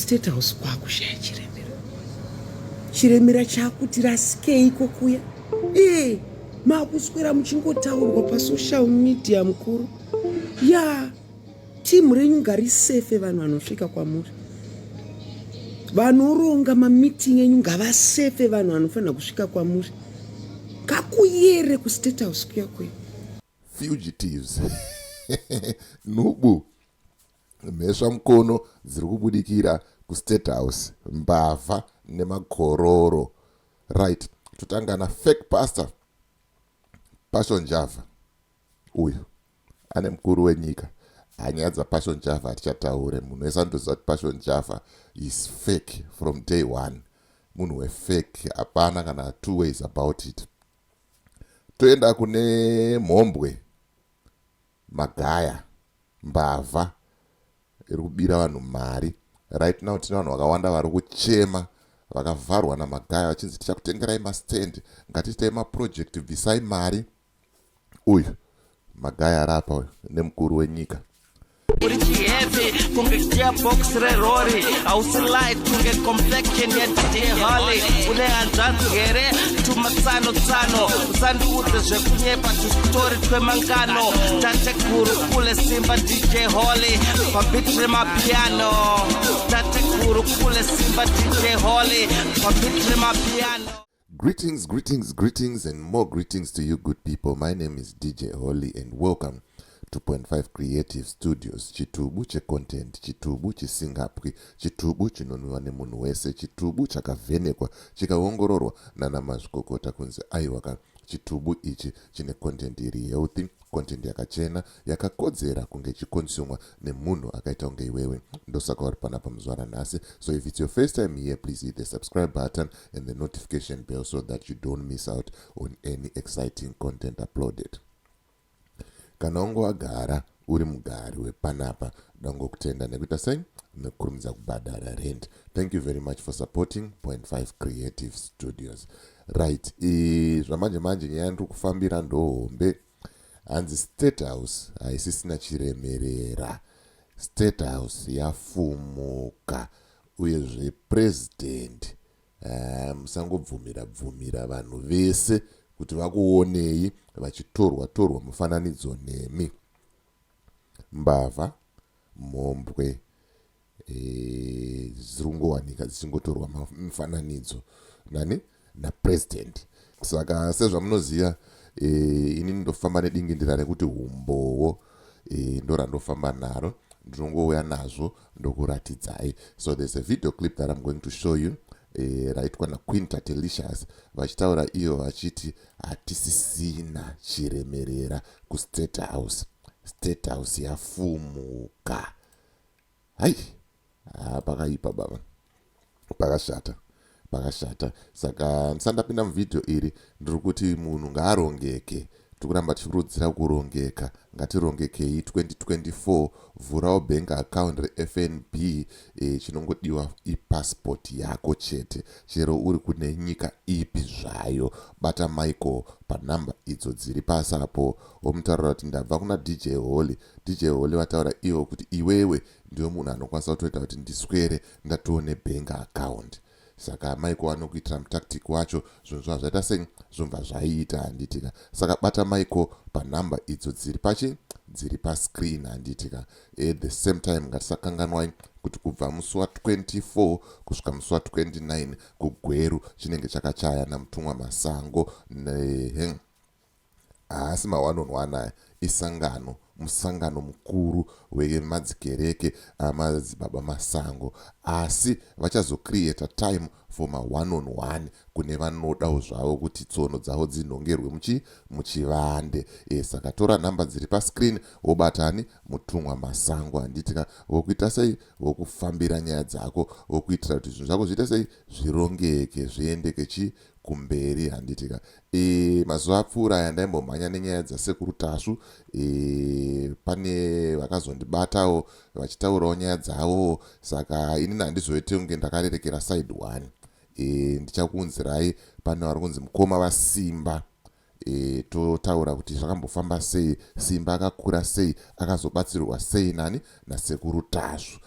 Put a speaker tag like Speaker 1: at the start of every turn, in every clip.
Speaker 1: State House kwakushaya Chiremera chakuti rasikei kokuya. Makuswera muchingotaurwa pasocial media mukuru. Timu renyu ngarisefe vanhu vanosvika kwamuri. Vanoronga mameeting enyu ngavasefe vanhu vanofanira kusvika kwamuri. Kakuyere kuState House kuya.
Speaker 2: Fugitives. Nubu. Mhesva mukono dziri kubudikira kuState House, mbavha nemakororo. Right. Tutangana fake pastor Passion Java. Uyu ane mukuru wenyika. Hanya dza Passion Java tichataure. Munhu wese anotoziva kuti Passion Java is fake from day one. Munhu wefake, hapana kana two ways about it. Toenda kune Mhombwe, Magaya, Mbavha iri kubira vanhu mari. Right now tine vanhu vakawanda vari kuchema vakavharwa naMagaya vachinzi tichakutengerai mastand, ngatiitai maproject bvisai mari. Uyu Magaya arapa nemukuru wenyika.
Speaker 3: Uri chiheavy kunge gearbox rerori hausi light kunge complexion yedihali une hanzvanzi here tumatsano usandiudze zvekunyepa tusitori twemangano tatekuru kule simba DJ Holly pabit remapiano tatekuru kule simba DJ Holly pabit remapiano.
Speaker 2: Greetings and more greetings to you good people. My name is DJ Holly and welcome to 2.5 Creative Studios. Chitubu che content, chitubu chisingapwi, chitubu chinonwiwa nemunhu wese, chitubu chakavhenekwa chikaongororwa nana mazvikokota kunzi aiwaka chitubu ichi chine content iri healthy, content yakachena, yakakodzera kunge chikonsumwa nemunhu akaita kunge iwewe. Ndosaka uri panapa muzuva ranhasi. So if it's your first time here, please hit the subscribe button and the notification bell so that you don't miss out on any exciting content uploaded. Kana wagara uri mugari wepanapa dangokutenda nekuita sei nekurumidza kubhadhara rent. Thank you very much for supporting 2.5 Creative Studios. Right, zvamanje nyaya ndiri kufambira ndohombe. Hanzi State House Havasisina Chiremera. State House yafumuka uyezve president musangobvumira vanhu vese kuti vakuonei vachitorwa mufananidzo nemi. Mbavha, Mhombwe zirungowanika dzichingotorwa mufananidzo napresident. Saka sezvamunoziva ini ndofamba nedingindira rekuti umbowo ndo randofamba naro, ndinongouya nazvo ndokuratidzai. So there's a video clip that I'm going to show you. Raitwa naQueen Tatelicious vachitaura iyo vachiti hatisisina chiremerera kuState House. State House yafumuka. Pakaipa baba, pakashata. Saka ndisandapinda muvidhio iri ndiri kuti munhu ngaarongeke. Tikuramba tichikurudzira kurongeka. Ngatirongekei 2024. Vhurawo bank account reFNB. Chinongodiwa ipassport yako chete. Chero uri kune nyika ipi zvayo. Bata Michael panhamba idzo dziri pasapo. Omutaurira kuti ndabva kuna DJ Holly. DJ Holly vataura iwo kuti iwewe ndiyo munhu anokwanisa kutoita kuti ndiswere ndatoone bank account. Saka Michael anokuitira mutactic wacho zvinhu zvaita sei zvobva zvaita handitika. Saka bata Michael panhamba idzo dziri pascreen handitika. At the same time ngatisakanganwai kuti kubva musi wa24 kusvika musi wa29 kugweru chinenge chakachaya namutumwa Masango. Asi ma1on1 isangano, musangano mukuru wemadzikereke amadzibaba Masango. Asi vachazocreate time for ma1on1 kune vanodawo zvavo kuti tsono dzavo dzinongerwe muchivande. Saka tora nhamba dziri pascreen wobatani mutumwa Masango handitika. Wokuita sei wokufambira nyaya dzako, wokuitira kuti zvinhu zvako zviite sei zvirongeke zviendeke kumberi handitika. Mazuva apfuura yandaimbomhanya nenyaya dzasekuru Tasvu, pane vakazondibatawo vachitaurawo nyaya dzavo. Saka ini handizoite kunge ndakarerekera side one. Ndichakuunzirai pane vari kunzi mukoma vaSimba. Totaura kuti zvakambofamba sei, Simba akakura sei, akazobatsirwa sei nasekuru Tasvu.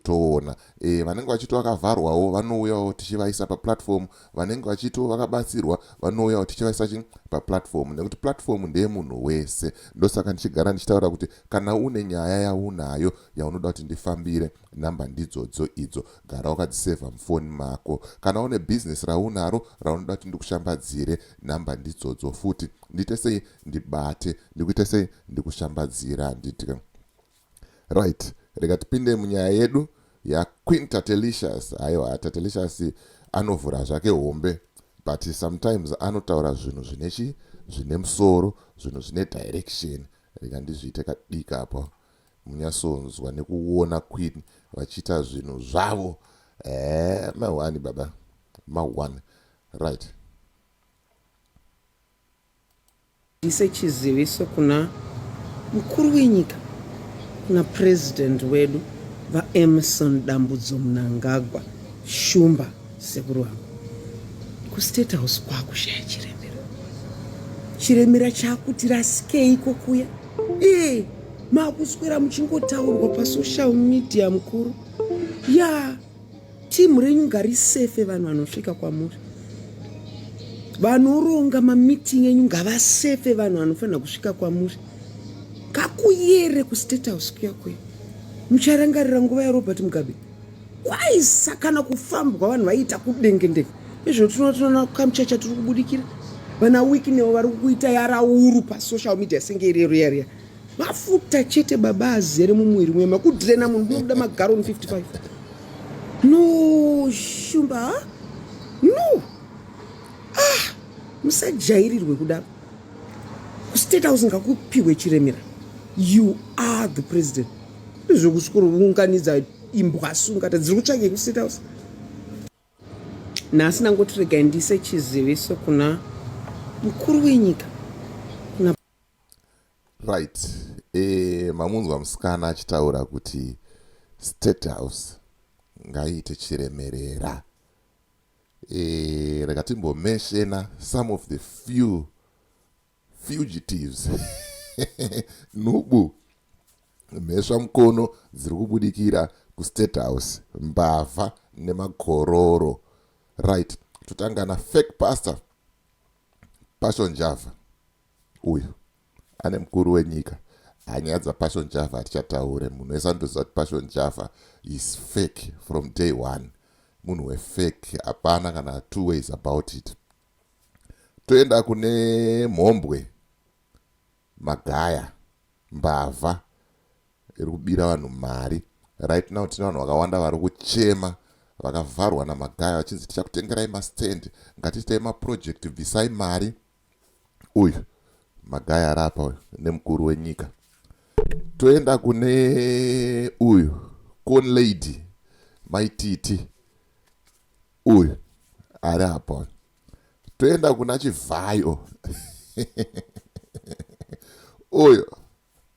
Speaker 2: toona vanenge vachito vakavharwawo vanouyawo tichivaisa paplatform, vanenge vachito vakabatsirwa vanouyawo tichivaisa paplatform, nekuti platform ndeye munhu wese. Ndosaka ndichigara ndichitaura kuti kana une nyaya yaunayo yaunoda kuti ndifambire, namba ndidzodzo idzo, gara wakadzisevha mufoni mako. Kana une business raunaro raunoda kuti ndikushambadzire, namba ndidzodzo futi. Ndite sei ndibate, ndikuite sei ndikushambadzira. Nditika right, rega tipinde munyaya yedu ya Queen Tatelicious. Aiwa, Tatelicious anovhura zvake hombe, but sometimes anotaura zvinhu zvine musoro, zvinhu zvine direction. Rega ndizviite kadika apa munyasonzwa nekuona Queen vachiita zvinhu zvavo. Mawani baba, mawani. Right.
Speaker 1: Ndise chiziviso kuna mkuru wenyika, kuna president wedu vaEmerson Dambudzo Mnangagwa Shumba sekuru wangu. Kustate house kwakushaya Chiremera. Chiremera chakuti rasikei kokuya. Makuswera muchingotaurwa pasocial media mukuru. Timu renyu ngarisefe vanhu vanosvika kwamuri. Vanoronga mameeting enyu ngavasefe vanhu vanofanira kusvika kwamuri. Kakuyere kustate house kuya. Mucharangarira nguva yaRobert Mugabe. Waisa kana kufambwa vanhu vaita kudengendeka. Izvo tunotoona kamuchacha turi kubudikira. Vana wiki nevo vari kuita yarauru pasocial media senge irero. Mafuta chete baba azere mumwiri mwema kudrena munhu unoda magaroni 55. No, Shumba. No. Musajairirwe kudaro. Kustate house ngakupiwe Chiremera. You are the president. Izvo kusukuru unganidza imbwa sungata dziri kutsvake kustate house. Nhasi nangotirega ndise chiziviso kuna mukuru wenyika.
Speaker 2: Right. Mamunzwa musikana achitaura kuti state house ngaiite Chiremerera. Rega timbomeshena some of the few fugitives nubu mhesva mukono dziri kubudikira kustate house, mbavha nemakororo. Right. Tutanga na fake pastor Passion Java. Uyu ane mukuru wenyika. Nyaya dzaPassion Java hatichataure. Munhu wese anotoziva kuti Passion Java is fake from day one. Munhu wefake, hapana kana two ways about it. Toenda kune Mhombwe, Magaya, Mbavha iri kubira vanhu mari. Right now tina vanhu vakawanda vari kuchema vakavharwa naMagaya vachinzi tichakutengerai mastand, ngatiitai maproject, bvisai mari. Uyu Magaya arapa uyu nemukuru wenyika. Toenda kune uyu Corn Lady Maititi, uyu ari apa. Toenda kuna Chivhayo uyu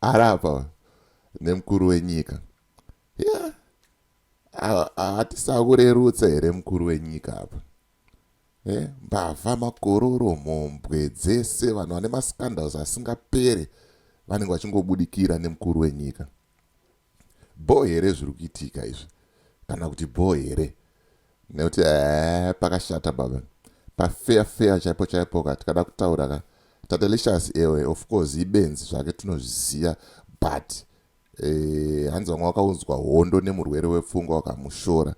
Speaker 2: ari apa nemukuru wenyika. Hatisakurerutsa here mukuru wenyika apa. Mbavha, makororo, Mhombwe dzese vanhu vane mascandals asingapere vanenge vachingobudikira nemukuru wenyika. Bo here zviri kuitika izvi? Kana kuti bo here? Nekuti pakashata baba. Fair chaipo katikada kutaura ka Tatelicious of course ibenzi zvake tinozviziva, but hanzi vamwe vakaunzwa hondo nemurwere wepfungwa wakamushora.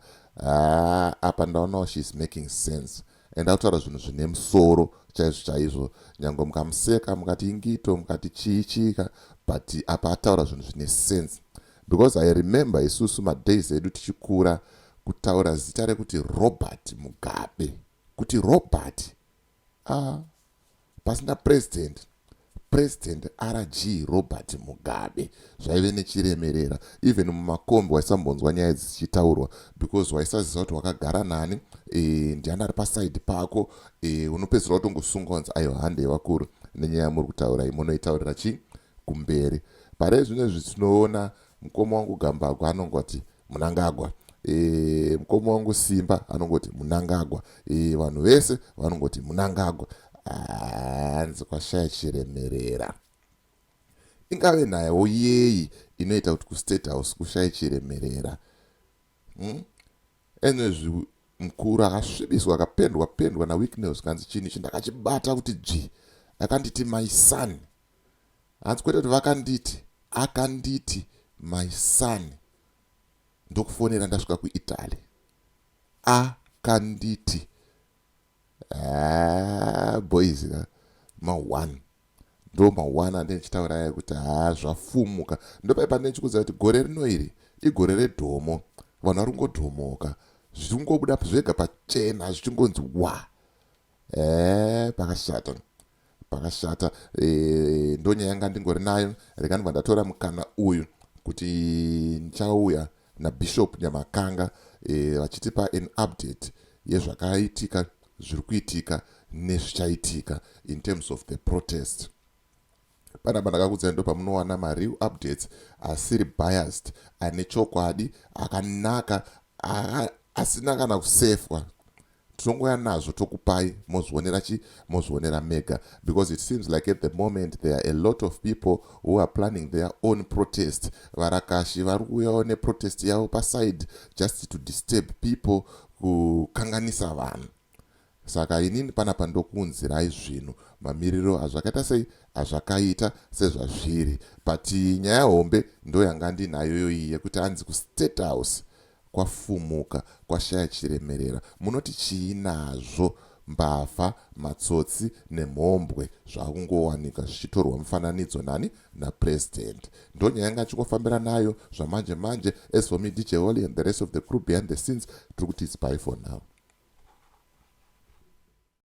Speaker 2: Apa ndaonawo she's making sense. And autaura zvinhu zvine musoro chaizvo. Nyange mukamuseka mukati ingito mukati chiichika, but apa ataura zvinhu zvine sense. Because I remember isusu madays edu tichikura kutaura zita rekuti Robert Mugabe. Kuti Robert pasina president RG Robert Mugabe zvaive nechiremerera. Even mumakombe waisambonzwa nyaya dzichitaurwa, because waisaziva kuti wakagara nani, ndiani ari paside pako, unopedzisira kutongosungwa kunzi aiwa hande vakuru nenyaya muri kutaura munoitaurira chi kumberi. Pare zvino zvitinoona mukoma wangu Gambagwa anongoti Mnangagwa, mukoma wangu Simba anongoti Mnangagwa, vanhu vese vanongoti Mnangagwa. Hanzi kwashaya Chiremerera. Ingave nayo yeyi inoita kuti kustate house kushaye Chiremerera. ene mkuru akasvibiswa akapendwa naweakness kanzi chini ndakachibata kuti dzvi akanditi my son. Hanzi kwete kuti akanditi my son. Ndokufonera ndasvika kuItaly. Akanditi boys ma1 ndo ma1 andinechitaura kuti zvafumuka. Ndopaipa ndinechikuudza kuti gore rino iri igore redhomo. Vanhu vari kungodhomoka zvichingobuda zvega pachena zvichingonzi wa pakashata. Ndonyaya yanga ndingori nayo. Rega ndibva ndatora mukana uyu kuti ndichauya naBishop Nyamakanga vachitipa an update yezvakaitika, zviri kuitika nezvichaitika in terms of the protest. Panapa ndakakuudzai ndo pamunowana mareal updates asiri biased, ane chokwadi, akanaka, asina kana kusefwa. Tinongoya nazvo tokupai mozvionera mega, because it seems like at the moment there are a lot of people who are planning their own protest. Varakashi vari kuuyawo neprotest yavo paside just to disturb people, kukanganisa vanhu. Saka inini panapa ndokuunzirai zvinhu mamiriro azvakaita sei azvakaita sezvazviri. But nyaya hombe ndo yanga ndinayo iyi yekuti anzi kuState House kwafumuka, kwashaya chiremerera. Munoti chiinazvo Mbavha, matsotsi nemhombwe zvakungowanika zvichitorwa mufananidzo napresident. Ndo nyaya yanga chikufambira nayo zvamanje manje. As for me, DJ Holly and the rest of the crew behind the scenes, tiri kuti it's bye for now.